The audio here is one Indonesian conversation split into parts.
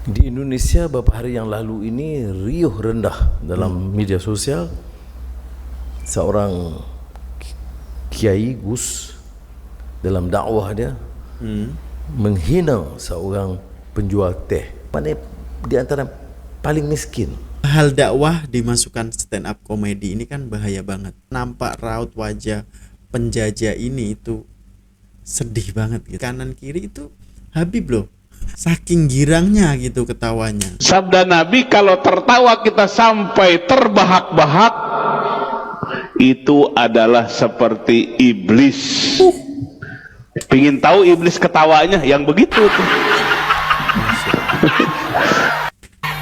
Di Indonesia beberapa hari yang lalu ini riuh rendah dalam media sosial seorang kiai Gus dalam dakwah dia menghina seorang penjual teh, mana di antara paling miskin. Hal dakwah dimasukkan stand up komedi ini kan bahaya banget. Nampak raut wajah penjajah ini itu sedih banget gitu. Kanan kiri itu Habib loh. Saking girangnya gitu ketawanya. Sabda Nabi, kalau tertawa kita sampai terbahak-bahak, itu adalah seperti iblis. Pingin tahu iblis ketawanya yang begitu tuh.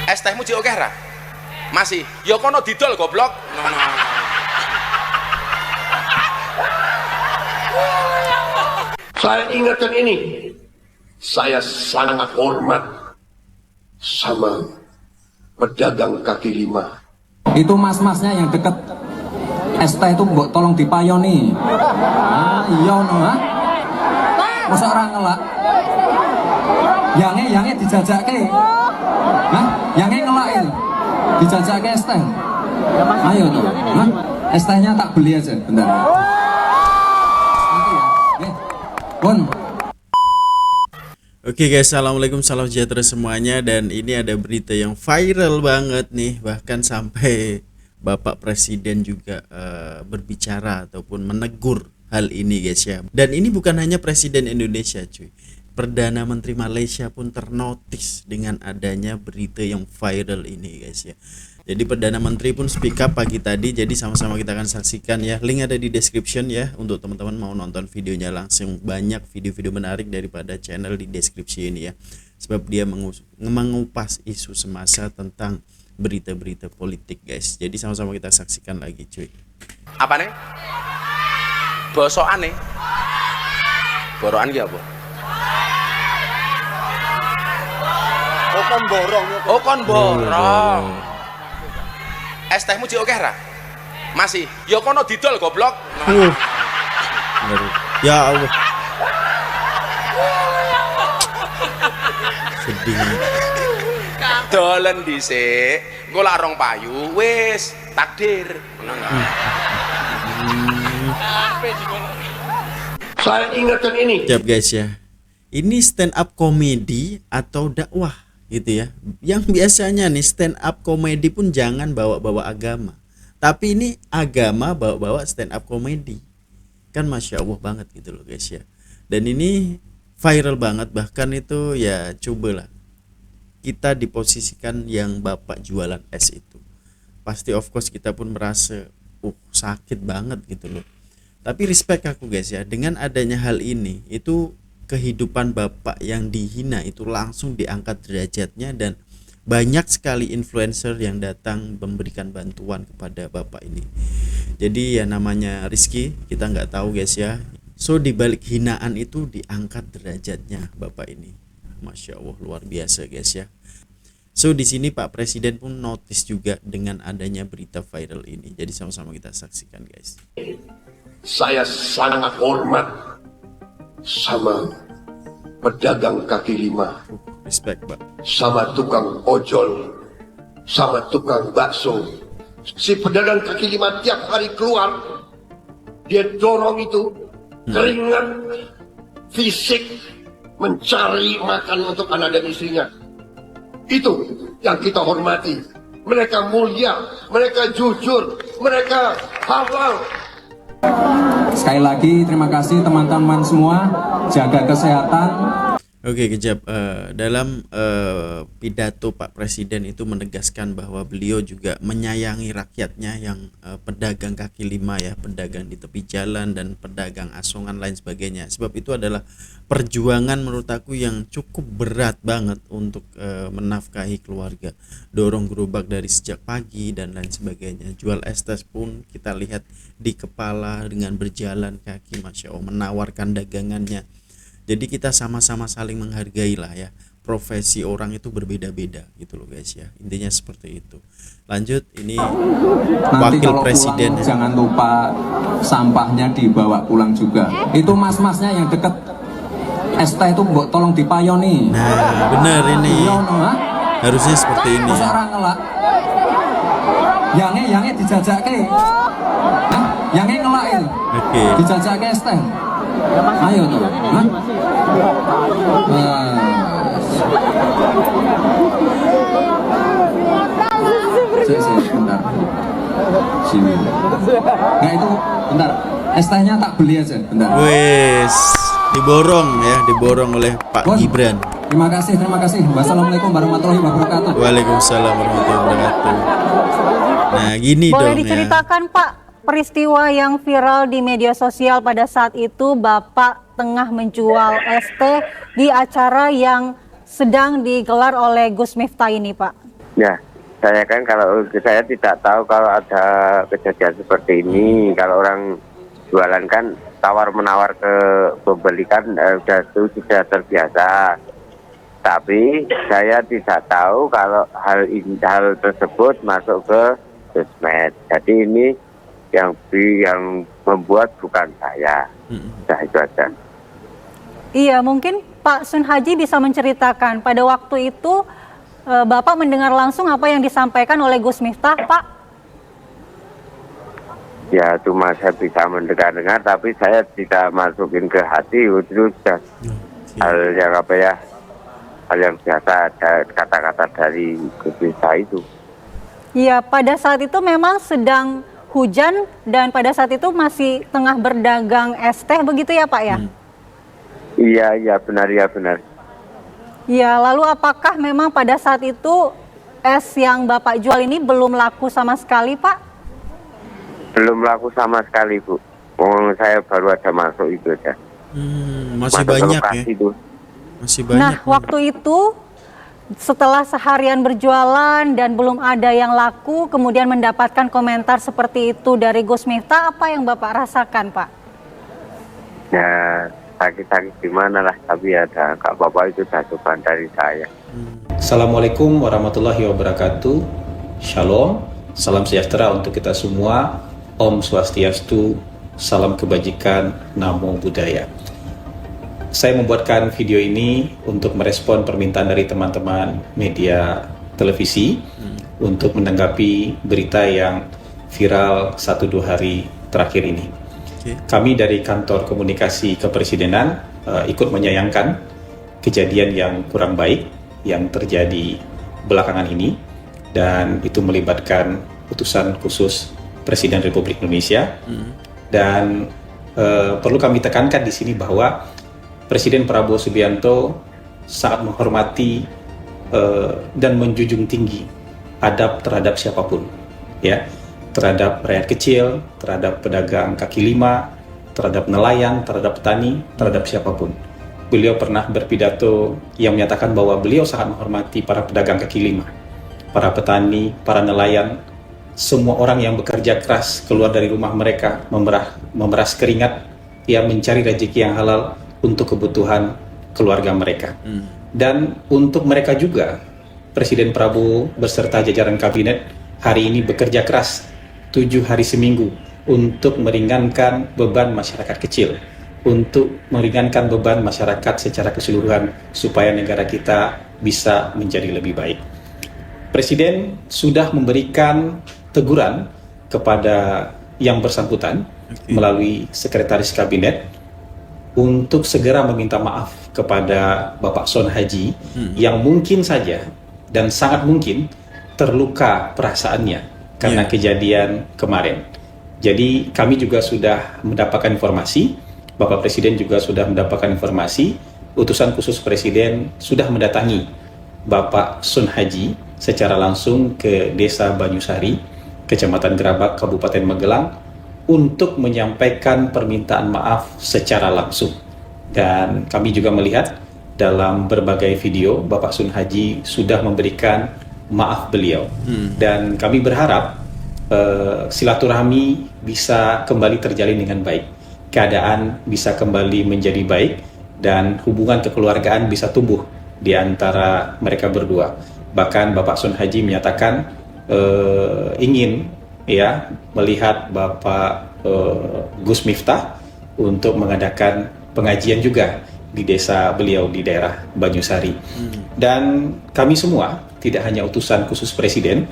Es tehmu jek akeh ra? Masih. Ya kono didol goblok. Saya ingatkan ini. Saya sangat hormat sama pedagang kaki lima. Itu mas-masnya yang deket es teh itu mbok tolong dipayoni. Iya no ha. Masa orang ngelak. Yange dijajake. Hah? Yange ngelakin. Dijajake es teh. Ayo toh. Hah? Es tehnya tak beli aja bentar. Nanti ya. Bun. Oke guys, assalamualaikum, salam sejahtera semuanya. Dan ini ada berita yang viral banget nih. Bahkan sampai Bapak Presiden juga berbicara ataupun menegur hal ini guys ya. Dan ini bukan hanya Presiden Indonesia cuy, Perdana Menteri Malaysia pun ternotis dengan adanya berita yang viral ini guys ya. Jadi Perdana Menteri pun speak up pagi tadi. Jadi sama-sama kita akan saksikan ya. Link ada di description ya. Untuk teman-teman mau nonton videonya langsung. Banyak video-video menarik daripada channel di deskripsi ini ya. Sebab dia mengupas isu semasa tentang berita-berita politik guys. Jadi sama-sama kita saksikan lagi cuy. Apa nih? Bosokan nih. Borokan ki apa? Oh kon borong. Es tehmu jek akeh ra? Masih. Ya kono didol goblok. Ya Allah. Sedih. Dolen dhisik, engko lak rong payu wis takdir. Saya ingatkan ini. Siap guys ya. Ini stand up komedi atau dakwah gitu ya. Yang biasanya nih stand up komedi pun jangan bawa-bawa agama. Tapi ini agama bawa-bawa stand up komedi. Kan Masya Allah banget gitu loh guys ya. Dan ini viral banget, bahkan itu ya cobalah kita diposisikan yang bapak jualan es itu. Pasti of course kita pun merasa sakit banget gitu loh. Tapi respect aku guys ya, dengan adanya hal ini itu kehidupan bapak yang dihina itu langsung diangkat derajatnya. Dan banyak sekali influencer yang datang memberikan bantuan kepada bapak ini. Jadi ya namanya Rizky, kita nggak tahu guys ya. So dibalik hinaan itu diangkat derajatnya bapak ini. Masya Allah luar biasa guys ya. So di sini Pak Presiden pun notice juga dengan adanya berita viral ini. Jadi sama-sama kita saksikan guys. Saya sangat hormat sama pedagang kaki lima, Respect Pak. sama tukang ojol, sama tukang bakso. Si pedagang kaki lima tiap hari keluar, dia dorong itu keringat fisik mencari makan untuk anak dan istrinya. Itu yang kita hormati. Mereka mulia, mereka jujur, mereka halal. Sekali lagi terima kasih teman-teman semua, jaga kesehatan. Oke kejap, dalam pidato Pak Presiden itu menegaskan bahwa beliau juga menyayangi rakyatnya yang pedagang kaki lima ya, pedagang di tepi jalan dan pedagang asongan lain sebagainya. Sebab itu adalah perjuangan menurut aku yang cukup berat banget untuk menafkahi keluarga. Dorong gerobak dari sejak pagi dan lain sebagainya. Jual es teh pun kita lihat di kepala dengan berjalan kaki, Masya Allah, menawarkan dagangannya. Jadi kita sama-sama saling menghargai lah ya. Profesi orang itu berbeda-beda gitu loh guys ya. Intinya seperti itu. Lanjut, ini Nanti Wakil kalau Presiden pulang, jangan lupa sampahnya dibawa pulang juga. Itu mas-masnya yang deket es teh itu mbok tolong dipayoni. Nah bener ini. Iya no ha. Harusnya seperti ini. Masa orang ngelak? Yange dijajake. Hah? Yange ngelak ya? Oke. Dijajake es teh. Ayo tuh. Hah? Bentar. Sini. Nggak itu, bentar. Es tehnya tak beli aja, bentar. Wes, diborong oleh Pak Bos. Gibran. Terima kasih. Wassalamualaikum warahmatullahi wabarakatuh. Waalaikumsalam warahmatullahi wabarakatuh. Nah, gini Boleh dong ya. diceritakan Pak peristiwa yang viral di media sosial pada saat itu Bapak tengah menjual es teh di acara yang sedang digelar oleh Gus Miftah ini Pak? Ya, saya tidak tahu kalau ada kejadian seperti ini. Kalau orang jualan kan tawar-menawar ke pembeli kan sudah terbiasa. Tapi saya tidak tahu kalau hal tersebut masuk ke sosmed. Jadi ini yang membuat bukan saya. Sudah itu aja. Iya, mungkin Pak Sun Haji bisa menceritakan pada waktu itu Bapak mendengar langsung apa yang disampaikan oleh Gus Miftah, Pak? Ya, cuma saya bisa mendengar-dengar, tapi saya tidak masukin ke hati. Itu sudah hal yang biasa, ada kata-kata dari Gus Miftah itu. Iya, pada saat itu memang sedang hujan dan pada saat itu masih tengah berdagang es teh begitu ya Pak ya? Iya benar. Ya, lalu apakah memang pada saat itu es yang Bapak jual ini belum laku sama sekali Pak? Belum laku sama sekali Bu. Saya baru ada masuk itu aja. Masih banyak ya. Itu. Masih banyak. Nah, waktu itu setelah seharian berjualan dan belum ada yang laku, kemudian mendapatkan komentar seperti itu dari Gus Miftah, apa yang Bapak rasakan, Pak? Ya, sakit-sakit gimana lah, tapi ya gak apa-apa, itu cobaan dari saya. Assalamualaikum warahmatullahi wabarakatuh. Shalom, salam sejahtera untuk kita semua. Om Swastiastu, salam kebajikan, Namo Buddhaya. Saya membuatkan video ini untuk merespon permintaan dari teman-teman media televisi untuk menanggapi berita yang viral 1-2 hari terakhir ini. Kami dari kantor komunikasi kepresidenan ikut menyayangkan kejadian yang kurang baik yang terjadi belakangan ini, dan itu melibatkan utusan khusus Presiden Republik Indonesia. Dan perlu kami tekankan di sini bahwa Presiden Prabowo Subianto sangat menghormati dan menjunjung tinggi adab terhadap siapapun, ya, terhadap rakyat kecil, terhadap pedagang kaki lima, terhadap nelayan, terhadap petani, terhadap siapapun. Beliau pernah berpidato yang menyatakan bahwa beliau sangat menghormati para pedagang kaki lima, para petani, para nelayan, semua orang yang bekerja keras keluar dari rumah mereka, memeras keringat, ya, mencari rezeki yang halal untuk kebutuhan keluarga mereka. Dan untuk mereka juga, Presiden Prabowo beserta jajaran kabinet hari ini bekerja keras 7 hari seminggu untuk meringankan beban masyarakat kecil, untuk meringankan beban masyarakat secara keseluruhan supaya negara kita bisa menjadi lebih baik. Presiden sudah memberikan teguran kepada yang bersangkutan melalui Sekretaris Kabinet untuk segera meminta maaf kepada Bapak Sun Haji yang mungkin saja dan sangat mungkin terluka perasaannya karena kejadian kemarin. Jadi kami juga sudah mendapatkan informasi, Bapak Presiden juga sudah mendapatkan informasi, utusan khusus Presiden sudah mendatangi Bapak Sun Haji secara langsung ke Desa Banyusari, Kecamatan Gerabak, Kabupaten Magelang, untuk menyampaikan permintaan maaf secara langsung. Dan kami juga melihat dalam berbagai video Bapak Sun Haji sudah memberikan maaf beliau. Dan kami berharap silaturahmi bisa kembali terjalin dengan baik, keadaan bisa kembali menjadi baik, dan hubungan kekeluargaan bisa tumbuh di antara mereka berdua. Bahkan Bapak Sun Haji menyatakan ingin, ya, melihat Bapak Gus Miftah untuk mengadakan pengajian juga di desa beliau di daerah Banyusari. Dan kami semua, tidak hanya utusan khusus Presiden,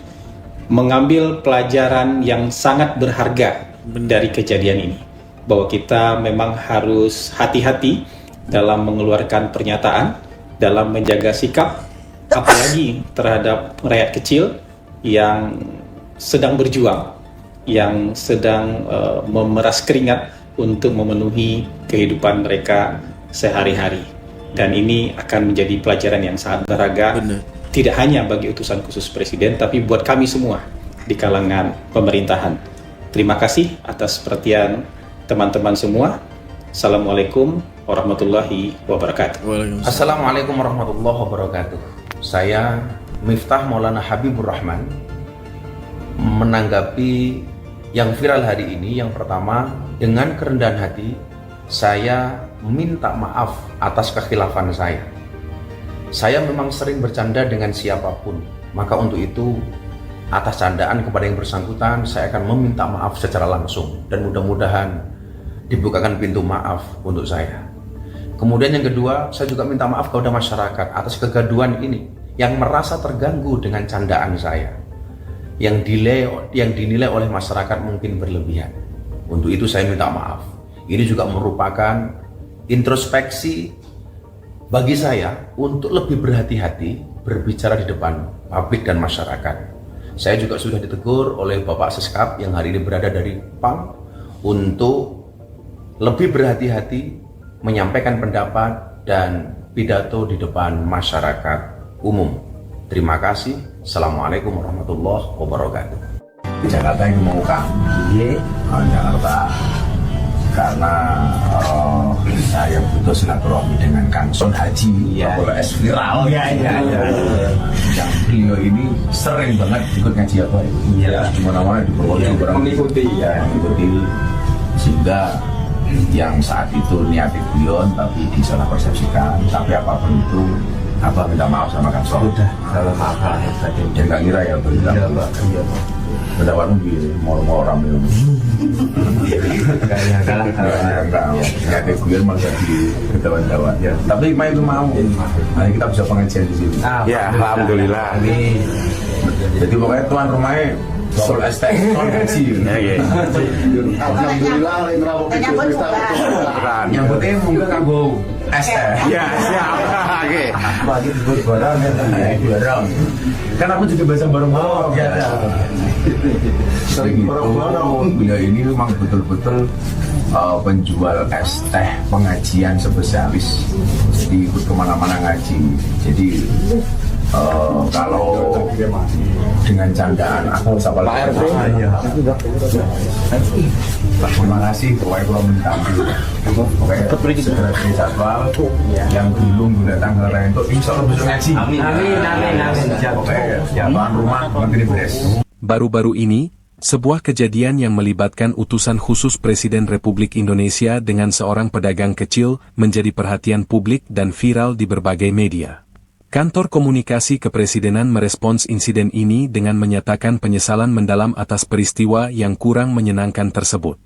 mengambil pelajaran yang sangat berharga dari kejadian ini. Bahwa kita memang harus hati-hati dalam mengeluarkan pernyataan, dalam menjaga sikap, apalagi terhadap rakyat kecil yang sedang berjuang, yang sedang memeras keringat untuk memenuhi kehidupan mereka sehari-hari. Dan ini akan menjadi pelajaran yang sangat berharga, tidak hanya bagi utusan khusus Presiden, tapi buat kami semua di kalangan pemerintahan. Terima kasih atas perhatian teman-teman semua. Assalamualaikum warahmatullahi wabarakatuh. Assalamualaikum warahmatullahi wabarakatuh. Saya Miftah Maulana Habibur Rahman menanggapi yang viral hari ini. Yang pertama, dengan kerendahan hati saya minta maaf atas kekhilafan saya. Saya memang sering bercanda dengan siapapun, maka untuk itu atas candaan kepada yang bersangkutan saya akan meminta maaf secara langsung, dan mudah-mudahan dibukakan pintu maaf untuk saya. Kemudian yang kedua, saya juga minta maaf kepada masyarakat atas kegaduhan ini yang merasa terganggu dengan candaan saya, yang dinilai oleh masyarakat mungkin berlebihan. Untuk itu saya minta maaf. Ini juga merupakan introspeksi bagi saya untuk lebih berhati-hati berbicara di depan publik dan masyarakat. Saya juga sudah ditegur oleh Bapak Seskap yang hari ini berada dari PAM untuk lebih berhati-hati menyampaikan pendapat dan pidato di depan masyarakat umum. Terima kasih. Assalamualaikum warahmatullahi wabarakatuh. Jakarta yang mau kami, Jakarta, karena saya butuh silaturahmi dengan Kang Son Haji, es viral, yang beliau ini sering banget ikut ngaji apa di mana-mana di Purworejo, mengikuti, sehingga yang saat itu niat guyon tapi disalah persepsikan. Tapi apapun itu, Abah minta maaf sama Kang Son. Udah, salah maaf. Dan nggak kira ya berbilang. Pendapatmu di mall-mall ramai. Enggak. Guyon malah di ketawa-tawa. Tapi Mai itu mau. Nah, kita bisa pengajian di sini. Ya, alhamdulillah. Jadi pokoknya tuan rumahnya Sol STX Son Haji. Alhamdulillah yang penting mungkin kanggo STX. Ya, siap. Oke. Bagi disebut barang barang. Kan aku juga bahasa bareng-bareng. Sering beliau ini memang betul-betul penjual es teh pengajian spesialis. Jadi ikut kemana-mana ngaji. Jadi kalau dengan candaan aku siapa lagi? Terima kasih, pokoknya kalau minta pokoknya segera dijadwal. Yang belum datang ke lain itu insya Allah bisa ngaji. Amin. Pokoknya ya tuan rumah menteri beres. Baru-baru ini, sebuah kejadian yang melibatkan utusan khusus Presiden Republik Indonesia dengan seorang pedagang kecil menjadi perhatian publik dan viral di berbagai media. Kantor Komunikasi Kepresidenan merespons insiden ini dengan menyatakan penyesalan mendalam atas peristiwa yang kurang menyenangkan tersebut.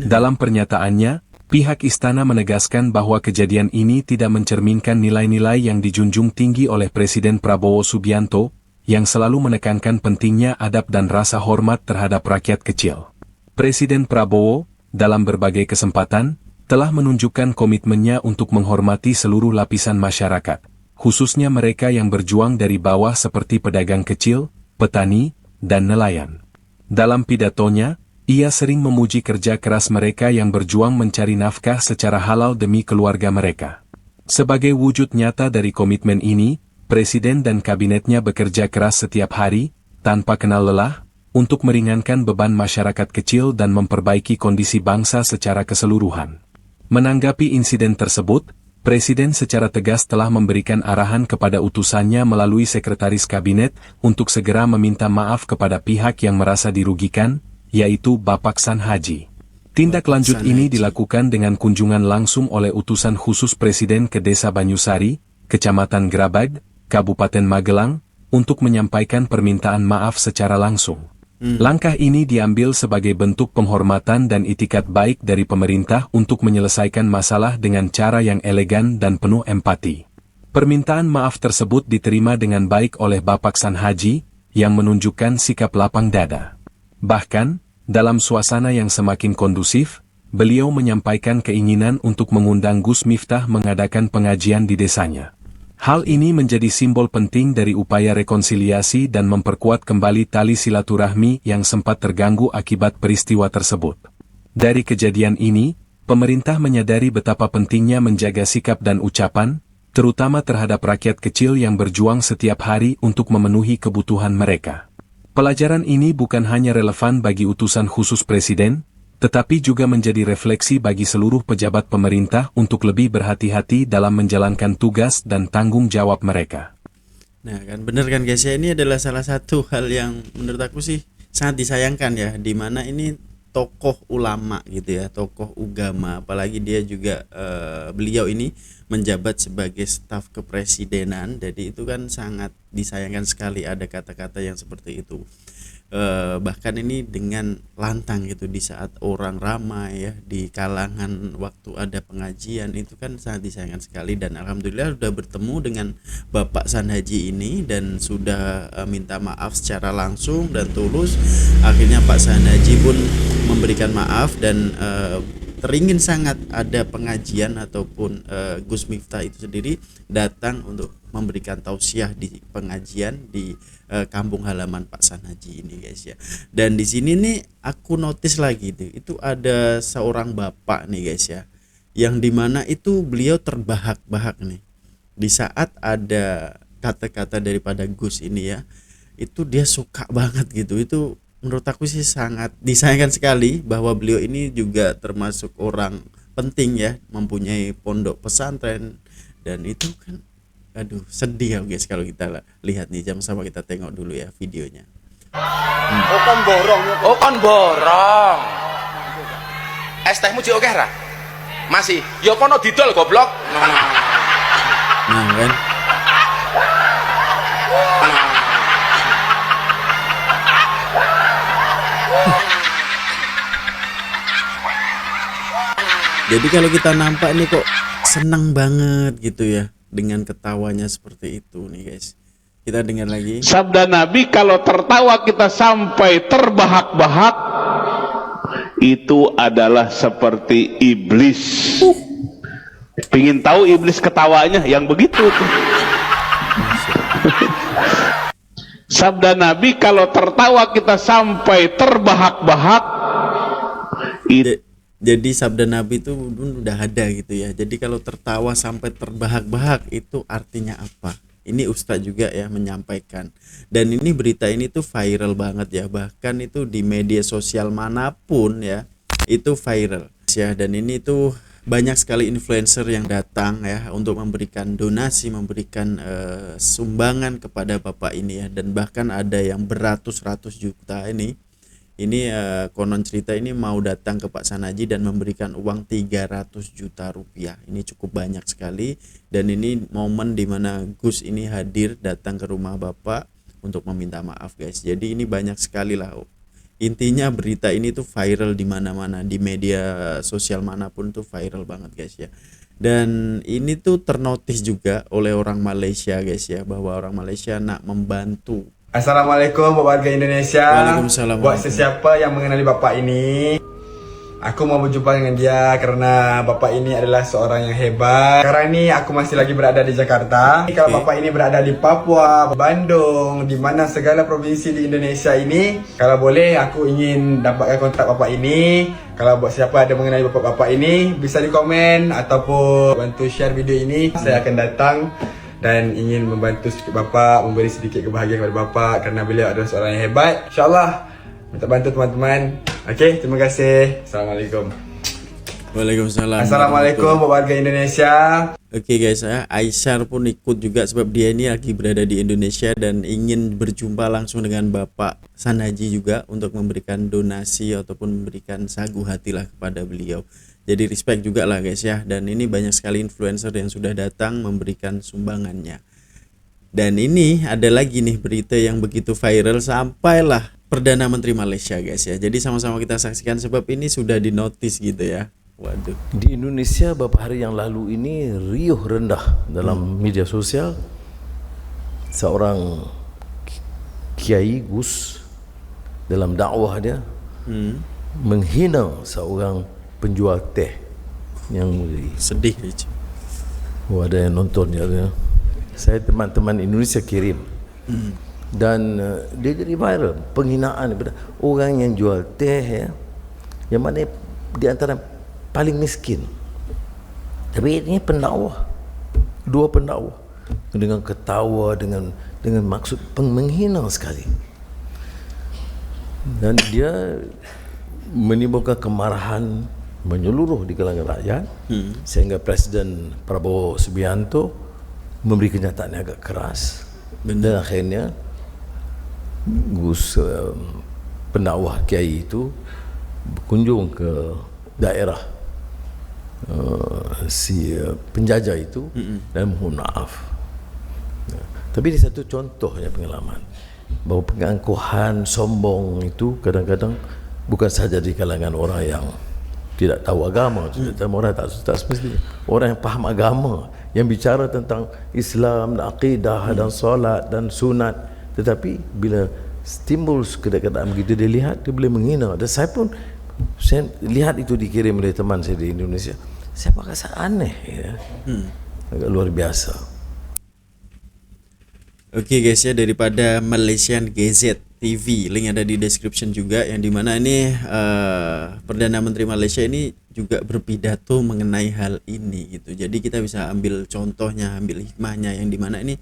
Dalam pernyataannya, pihak istana menegaskan bahwa kejadian ini tidak mencerminkan nilai-nilai yang dijunjung tinggi oleh Presiden Prabowo Subianto, yang selalu menekankan pentingnya adab dan rasa hormat terhadap rakyat kecil. Presiden Prabowo, dalam berbagai kesempatan, telah menunjukkan komitmennya untuk menghormati seluruh lapisan masyarakat, khususnya mereka yang berjuang dari bawah seperti pedagang kecil, petani, dan nelayan. Dalam pidatonya, ia sering memuji kerja keras mereka yang berjuang mencari nafkah secara halal demi keluarga mereka. Sebagai wujud nyata dari komitmen ini, Presiden dan kabinetnya bekerja keras setiap hari, tanpa kenal lelah, untuk meringankan beban masyarakat kecil dan memperbaiki kondisi bangsa secara keseluruhan. Menanggapi insiden tersebut, Presiden secara tegas telah memberikan arahan kepada utusannya melalui Sekretaris Kabinet untuk segera meminta maaf kepada pihak yang merasa dirugikan, yaitu Bapak San Haji. Tindak lanjut ini dilakukan dengan kunjungan langsung oleh utusan khusus Presiden ke Desa Banyusari, Kecamatan Grabag, Kabupaten Magelang, untuk menyampaikan permintaan maaf secara langsung. Langkah ini diambil sebagai bentuk penghormatan dan itikat baik dari pemerintah untuk menyelesaikan masalah dengan cara yang elegan dan penuh empati. Permintaan maaf tersebut diterima dengan baik oleh Bapak San Haji, yang menunjukkan sikap lapang dada. Bahkan, dalam suasana yang semakin kondusif, beliau menyampaikan keinginan untuk mengundang Gus Miftah mengadakan pengajian di desanya. Hal ini menjadi simbol penting dari upaya rekonsiliasi dan memperkuat kembali tali silaturahmi yang sempat terganggu akibat peristiwa tersebut. Dari kejadian ini, pemerintah menyadari betapa pentingnya menjaga sikap dan ucapan, terutama terhadap rakyat kecil yang berjuang setiap hari untuk memenuhi kebutuhan mereka. Pelajaran ini bukan hanya relevan bagi utusan khusus Presiden, tetapi juga menjadi refleksi bagi seluruh pejabat pemerintah untuk lebih berhati-hati dalam menjalankan tugas dan tanggung jawab mereka. Nah kan bener kan guys ya, ini adalah salah satu hal yang menurut aku sih sangat disayangkan ya, dimana ini tokoh ulama gitu ya, tokoh agama, apalagi dia juga beliau ini menjabat sebagai staf kepresidenan, jadi itu kan sangat disayangkan sekali ada kata-kata yang seperti itu. Bahkan ini dengan lantang gitu di saat orang ramai ya, di kalangan waktu ada pengajian, itu kan sangat disayangkan sekali. Dan alhamdulillah sudah bertemu dengan Bapak San Haji ini dan sudah minta maaf secara langsung dan tulus. Akhirnya Pak San Haji pun memberikan maaf dan teringin sangat ada pengajian ataupun Gus Miftah itu sendiri datang untuk memberikan tausiah di pengajian di kampung halaman Pak San Haji ini guys ya. Dan di sini nih aku notice lagi itu ada seorang bapak nih guys ya, yang dimana itu beliau terbahak-bahak nih di saat ada kata-kata daripada Gus ini ya, itu dia suka banget gitu. Itu menurut aku sih sangat disayangkan sekali bahwa beliau ini juga termasuk orang penting ya, mempunyai pondok pesantren, dan itu kan aduh sedih ya guys kalau kita lihat nih. Sama kita tengok dulu ya videonya. Oh kon borong. Es tehmu jek akeh ra? Masih. Ya kono didol goblok. Nah kan. Jadi kalau kita nampak nih kok senang banget gitu ya dengan ketawanya seperti itu nih guys. Kita dengar lagi. Sabda Nabi, kalau tertawa kita sampai terbahak-bahak, itu adalah seperti iblis. Pingin tahu iblis ketawanya yang begitu tuh. Sabda Nabi, kalau tertawa kita sampai terbahak-bahak, jadi sabda Nabi itu udah ada gitu ya. Jadi kalau tertawa sampai terbahak-bahak itu artinya apa? Ini Ustadz juga ya menyampaikan. Dan ini berita ini tuh viral banget ya. Bahkan itu di media sosial manapun ya, itu viral ya. Dan ini tuh banyak sekali influencer yang datang ya untuk memberikan donasi, memberikan sumbangan kepada bapak ini ya. Dan bahkan ada yang beratus-ratus juta ini konon cerita ini mau datang ke Pak San Haji dan memberikan uang 300 juta rupiah. Ini cukup banyak sekali. Dan ini momen dimana Gus ini hadir datang ke rumah bapak untuk meminta maaf guys. Jadi ini banyak sekali lah. Intinya berita ini tuh viral di mana-mana, di media sosial manapun tuh viral banget guys ya. Dan ini tuh ternotis juga oleh orang Malaysia guys ya, bahwa orang Malaysia nak membantu. Assalamualaikum buat warga Indonesia. Waalaikumsalam. Buat sesiapa yang mengenali bapak ini, aku mau berjumpa dengan dia karena bapak ini adalah seorang yang hebat. Sekarang ini aku masih lagi berada di Jakarta. Kalau bapak ini berada di Papua, Bandung, di mana segala provinsi di Indonesia ini, kalau boleh aku ingin dapatkan kontak bapak ini. Kalau buat siapa ada mengenai bapak-bapak ini, bisa di komen ataupun bantu share video ini. Saya akan datang dan ingin membantu sedikit bapak, memberi sedikit kebahagiaan kepada bapak kerana beliau adalah seorang yang hebat. InsyaAllah minta bantu teman-teman. Okey, terima kasih. Assalamualaikum. Waalaikumsalam. Assalamualaikum warga Indonesia. Oke guys ya, Aisyar pun ikut juga sebab dia ini lagi berada di Indonesia dan ingin berjumpa langsung dengan Bapak San Haji juga untuk memberikan donasi ataupun memberikan sagu hatilah kepada beliau. Jadi respect juga lah guys ya. Dan ini banyak sekali influencer yang sudah datang memberikan sumbangannya. Dan ini ada lagi nih berita yang begitu viral sampailah Perdana Menteri Malaysia guys ya. Jadi sama-sama kita saksikan sebab ini sudah dinotis gitu ya. Waduh. Di Indonesia beberapa hari yang lalu ini riuh rendah dalam media sosial. Seorang Kiai Gus dalam dakwah dia menghina seorang penjual teh yang sedih. Ada yang nonton ya. Saya teman-teman Indonesia kirim. Dan dia jadi viral penghinaan kepada orang yang jual teh ya, yang mana di antara paling miskin. Tapi ini pendakwah, dua pendakwah dengan ketawa, dengan maksud menghina sekali. Dan dia menimbulkan kemarahan menyeluruh di kalangan rakyat, sehingga Presiden Prabowo Subianto memberi kenyataan yang agak keras. Dan akhirnya Gus pendakwah Kiai itu berkunjung ke daerah si penjajah itu dan mohon maaf. Tapi ini satu contohnya pengalaman bahawa pengangkuhan sombong itu kadang-kadang bukan saja di kalangan orang yang tidak tahu agama, orang tak semestinya, orang yang paham agama, yang bicara tentang Islam, akidah dan solat dan sunat. Tetapi bila timbul keadaan begitu dia lihat, dia boleh menghina. Dan saya lihat itu dikirim oleh teman saya di Indonesia. Saya merasa aneh ya. Agak luar biasa. Oke guys ya, daripada Malaysian GZ TV, link ada di description juga, yang dimana ini Perdana Menteri Malaysia ini juga berpidato mengenai hal ini gitu. Jadi kita bisa ambil contohnya, ambil hikmahnya, yang dimana ini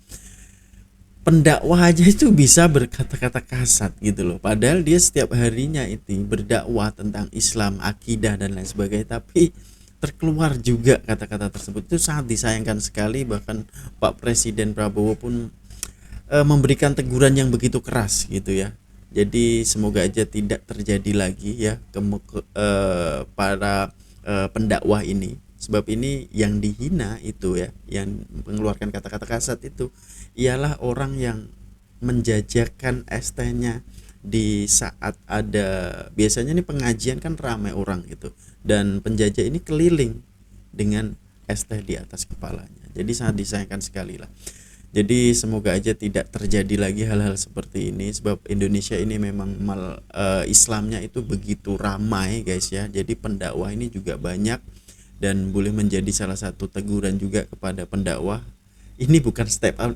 pendakwah aja itu bisa berkata-kata kasar gitu loh. Padahal dia setiap harinya itu berdakwah tentang Islam, akidah dan lain sebagainya, tapi terkeluar juga kata-kata tersebut. Itu sangat disayangkan sekali. Bahkan Pak Presiden Prabowo pun memberikan teguran yang begitu keras gitu ya. Jadi semoga aja tidak terjadi lagi ya para pendakwah ini. Sebab ini yang dihina itu ya, yang mengeluarkan kata-kata kasar itu ialah orang yang menjajakan ST-nya di saat ada, biasanya nih pengajian kan ramai orang gitu, dan penjajah ini keliling dengan ST di atas kepalanya. Jadi sangat disayangkan sekali lah. Jadi semoga aja tidak terjadi lagi hal-hal seperti ini, sebab Indonesia ini memang Islamnya itu begitu ramai guys ya. Jadi pendakwah ini juga banyak, dan boleh menjadi salah satu teguran juga kepada pendakwah. Ini bukan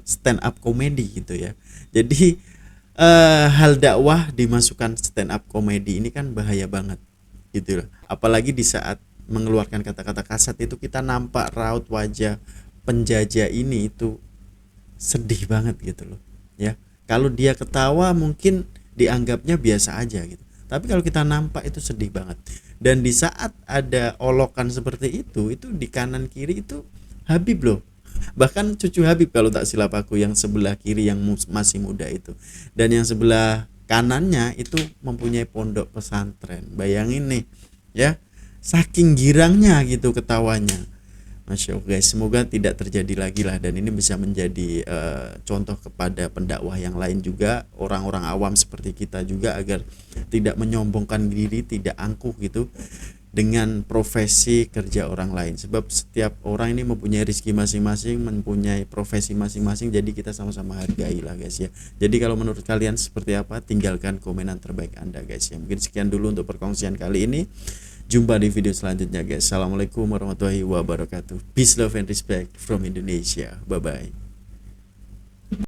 stand up comedy gitu ya. Jadi hal dakwah dimasukkan stand up comedy ini kan bahaya banget gitu loh. Apalagi di saat mengeluarkan kata-kata kasar itu kita nampak raut wajah penjajah ini itu sedih banget gitu loh ya. Kalau dia ketawa mungkin dianggapnya biasa aja gitu, tapi kalau kita nampak itu sedih banget. Dan di saat ada olokan seperti itu di kanan kiri itu Habib loh, bahkan cucu Habib kalau tak silap aku, yang sebelah kiri yang masih muda itu, dan yang sebelah kanannya itu mempunyai pondok pesantren. Bayangin nih ya, saking girangnya gitu ketawanya. Masya Allah guys, semoga tidak terjadi lagi lah, dan ini bisa menjadi contoh kepada pendakwah yang lain juga, orang-orang awam seperti kita juga, agar tidak menyombongkan diri, tidak angkuh gitu dengan profesi kerja orang lain. Sebab setiap orang ini mempunyai rezeki masing-masing, mempunyai profesi masing-masing, jadi kita sama-sama hargai lah guys ya. Jadi kalau menurut kalian seperti apa, tinggalkan komenan terbaik Anda guys ya. Mungkin sekian dulu untuk perkongsian kali ini. Jumpa di video selanjutnya guys. Assalamualaikum warahmatullahi wabarakatuh. Peace, love and respect from Indonesia. Bye bye.